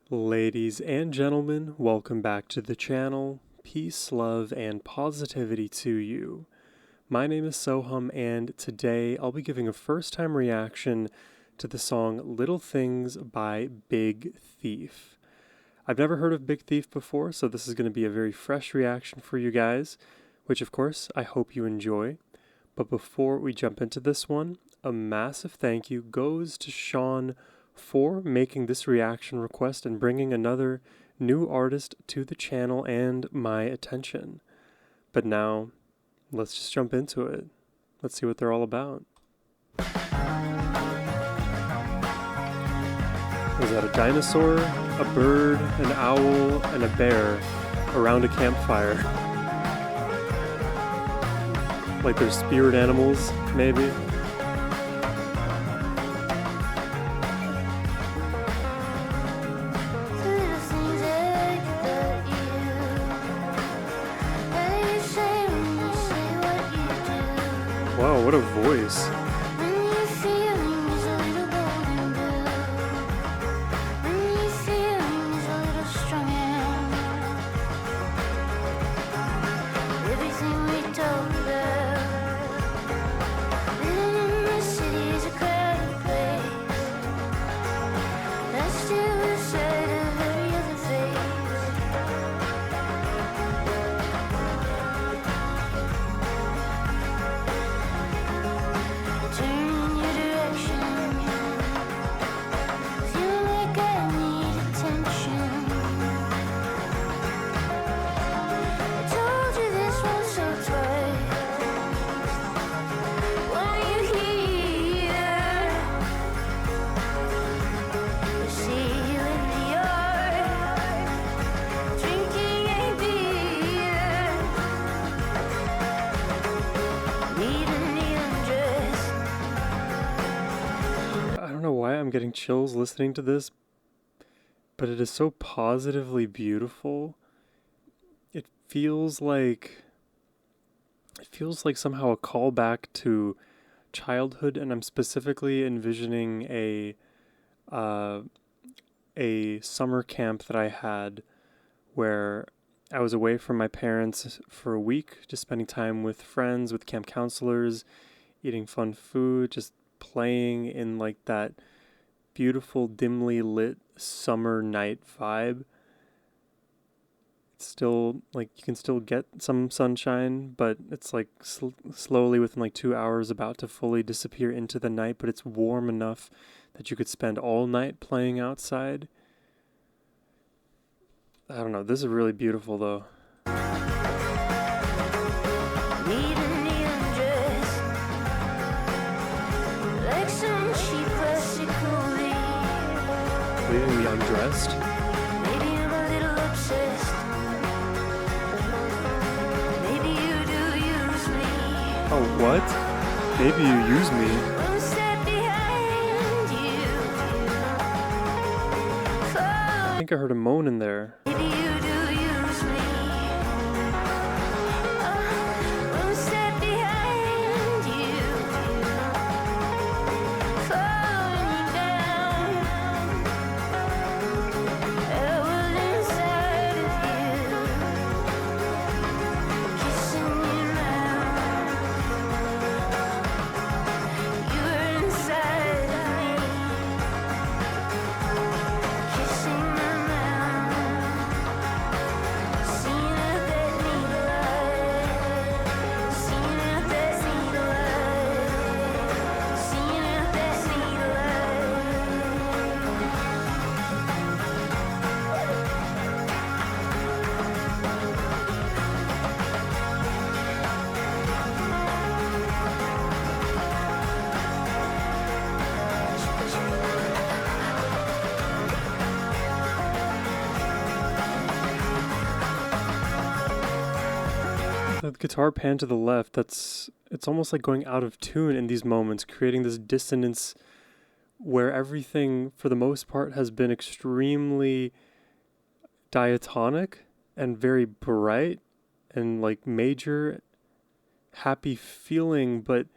Ladies and gentlemen, welcome back to the channel. Peace, love, and positivity to you. My name is Sohum, and today I'll be giving a first-time reaction to the song Little Things by Big Thief. I've never heard of Big Thief before, so this is going to be a very fresh reaction for you guys, which of course I hope you enjoy. But before we jump into this one, a massive thank you goes to Sean for making this reaction request and bringing another new artist to the channel and my attention. But now, let's just jump into it. Let's see what they're all about. Is that a dinosaur, a bird, an owl, and a bear around a campfire? Like they're spirit animals, maybe? Wow, what a voice. I don't know why I'm getting chills listening to this, but it is so positively beautiful. It feels like somehow a callback to childhood, and I'm specifically envisioning a summer camp that I had where I was away from my parents for a week, just spending time with friends, with camp counselors, eating fun food, just playing in like that beautiful dimly lit summer night vibe. It's still like you can still get some sunshine, but it's like slowly within like 2 hours about to fully disappear into the night, but it's warm enough that you could spend all night playing outside. I don't know, this is really beautiful though. Leaving me undressed? Maybe I'm a little obsessed. Maybe you do use me. Oh, what? Maybe you use me. One step behind you. I think I heard a moan in there. Maybe you do use me. One step behind you. Falling down. I was inside of you. Kissing your mouth. You were inside of me. Kissing my mouth. Seeing out that needle light. Seeing out that needle light. Seeing out that needle The guitar pan to the left, it's almost like going out of tune in these moments, creating this dissonance where everything, for the most part, has been extremely diatonic and very bright and like major, happy feeling, but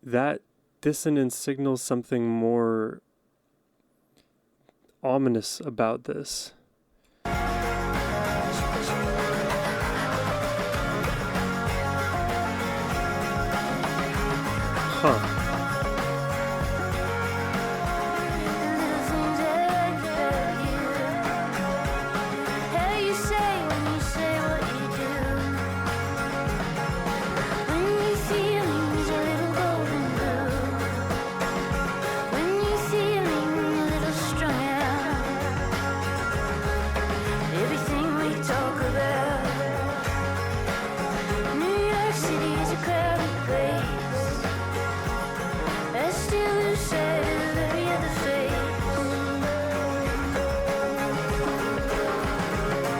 that dissonance signals something more, ominous about this. Huh.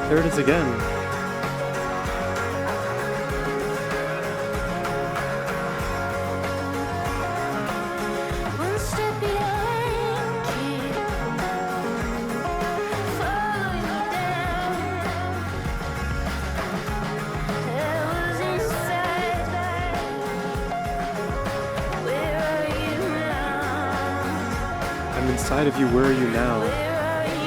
There it is again. One step behind you, follow you down. I was inside. Where are you now? I'm inside of you, where are you now? Where are you now?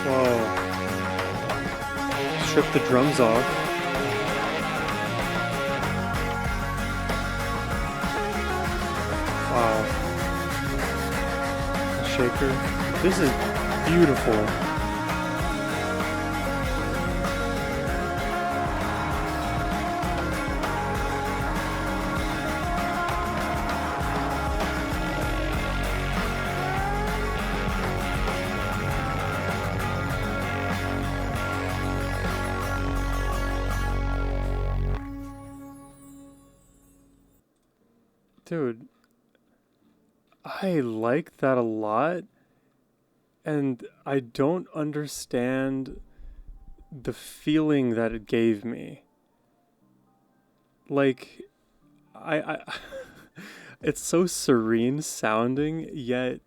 Whoa. Strip the drums off. Wow. Shaker. This is beautiful. Dude, I like that a lot, and I don't understand the feeling that it gave me. Like, I it's so serene sounding, yet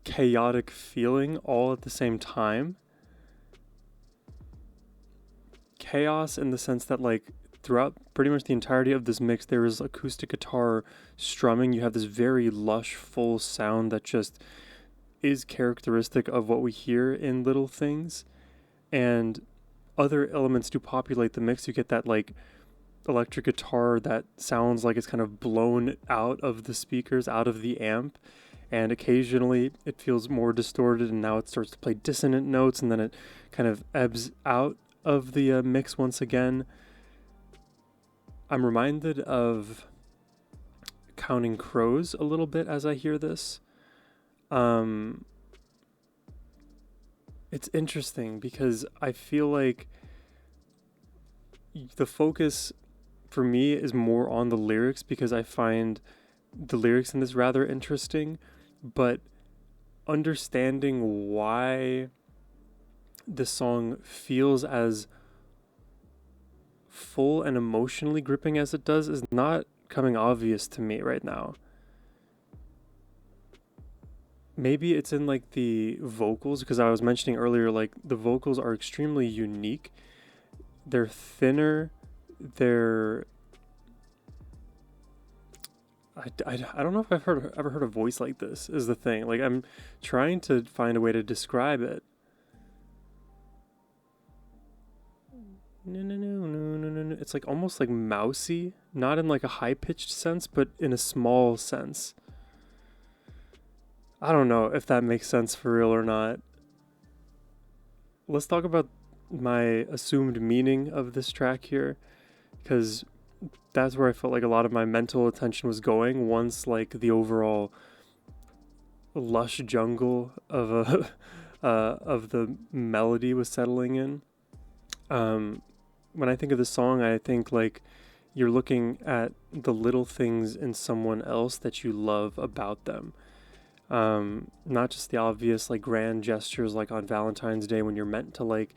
chaotic feeling all at the same time. Chaos in the sense that, like, throughout pretty much the entirety of this mix, there is acoustic guitar strumming. You have this very lush, full sound that just is characteristic of what we hear in Little Things. And other elements do populate the mix. You get that, like, electric guitar that sounds like it's kind of blown out of the speakers, out of the amp. And occasionally it feels more distorted, and now it starts to play dissonant notes, and then it kind of ebbs out of the mix once again. I'm reminded of Counting Crows a little bit as I hear this. It's interesting because I feel like the focus for me is more on the lyrics, because I find the lyrics in this rather interesting, but understanding why the song feels as full and emotionally gripping as it does is not coming obvious to me right now. Maybe it's in, like, the vocals, because I was mentioning earlier, like, the vocals are extremely unique. They're thinner, they're I don't know if I've ever heard a voice like this, is the thing. Like, I'm trying to find a way to describe it. No, no, no, no, no, no, no. It's like almost like mousy, not in like a high pitched sense, but in a small sense. I don't know if that makes sense for real or not. Let's talk about my assumed meaning of this track here, because that's where I felt like a lot of my mental attention was going once like the overall lush jungle of a of the melody was settling in. When I think of the song, I think like you're looking at the little things in someone else that you love about them. Not just the obvious like grand gestures like on Valentine's Day when you're meant to like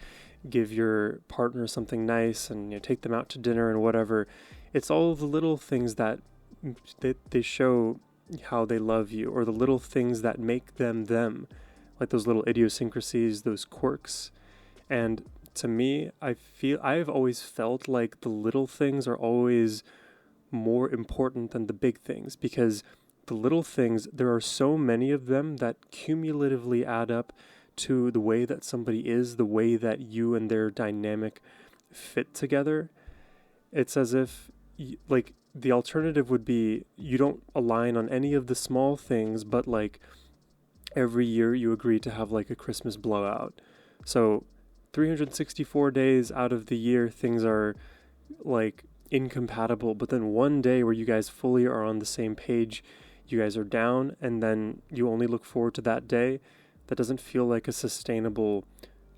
give your partner something nice and take them out to dinner and whatever. It's all the little things that they show how they love you, or the little things that make them them, like those little idiosyncrasies, those quirks. And to me, I've always felt like the little things are always more important than the big things, because the little things, there are so many of them that cumulatively add up to the way that somebody is, the way that you and their dynamic fit together. It's as if, like, the alternative would be you don't align on any of the small things, but like every year you agree to have like a Christmas blowout. So 364 days out of the year, things are like incompatible, but then one day where you guys fully are on the same page, you guys are down, and then you only look forward to that day. That doesn't feel like a sustainable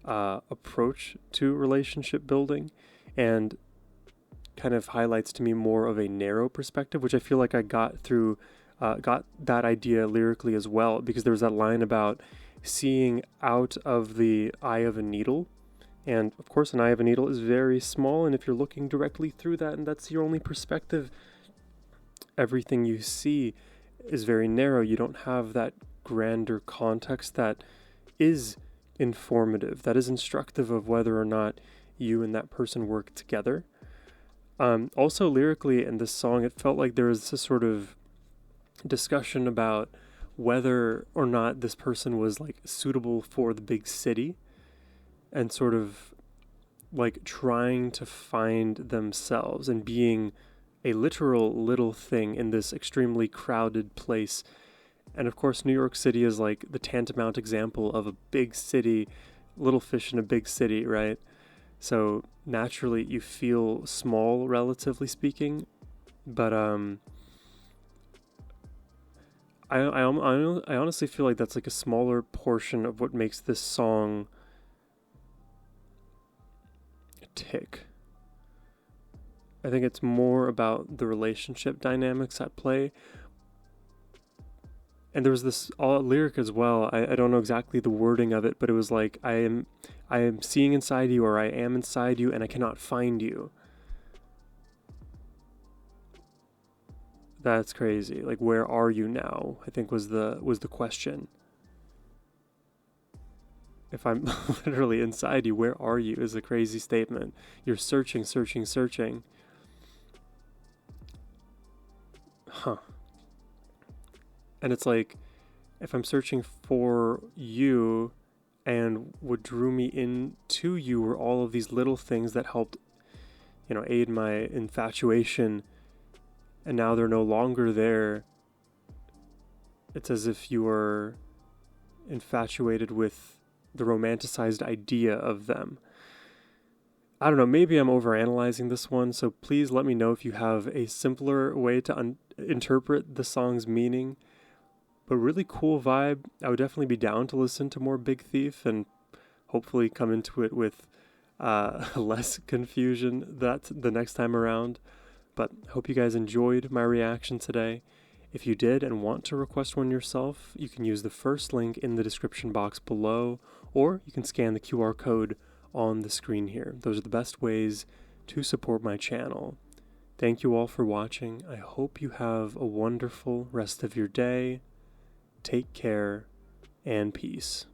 approach to relationship building, and kind of highlights to me more of a narrow perspective, which I feel like I got that idea lyrically as well, because there was that line about seeing out of the eye of a needle. And of course, an eye of a needle is very small, and if you're looking directly through that and that's your only perspective, everything you see is very narrow. You don't have that grander context that is informative, that is instructive of whether or not you and that person work together. Also, lyrically in this song, it felt like there was this sort of discussion about whether or not this person was like suitable for the big city, and sort of like trying to find themselves and being a literal little thing in this extremely crowded place. And of course, New York City is like the tantamount example of a big city, little fish in a big city, right? So naturally you feel small, relatively speaking, but I honestly feel like that's like a smaller portion of what makes this song tick. I think it's more about the relationship dynamics at play. And there was this lyric as well. I don't know exactly the wording of it, but it was like, I am seeing inside you, or I am inside you, and I cannot find you. That's crazy. Like, where are you now? I think was the question. If I'm literally inside you, where are you? Is a crazy statement. You're searching, searching, searching. Huh. And it's like, if I'm searching for you, and what drew me into you were all of these little things that helped, aid my infatuation, and now they're no longer there. It's as if you are infatuated with the romanticized idea of them. I don't know, maybe I'm overanalyzing this one, so please let me know if you have a simpler way to interpret the song's meaning. But really cool vibe. I would definitely be down to listen to more Big Thief and hopefully come into it with less confusion the next time around. But I hope you guys enjoyed my reaction today. If you did and want to request one yourself, you can use the first link in the description box below, or you can scan the QR code on the screen here. Those are the best ways to support my channel. Thank you all for watching. I hope you have a wonderful rest of your day. Take care and peace.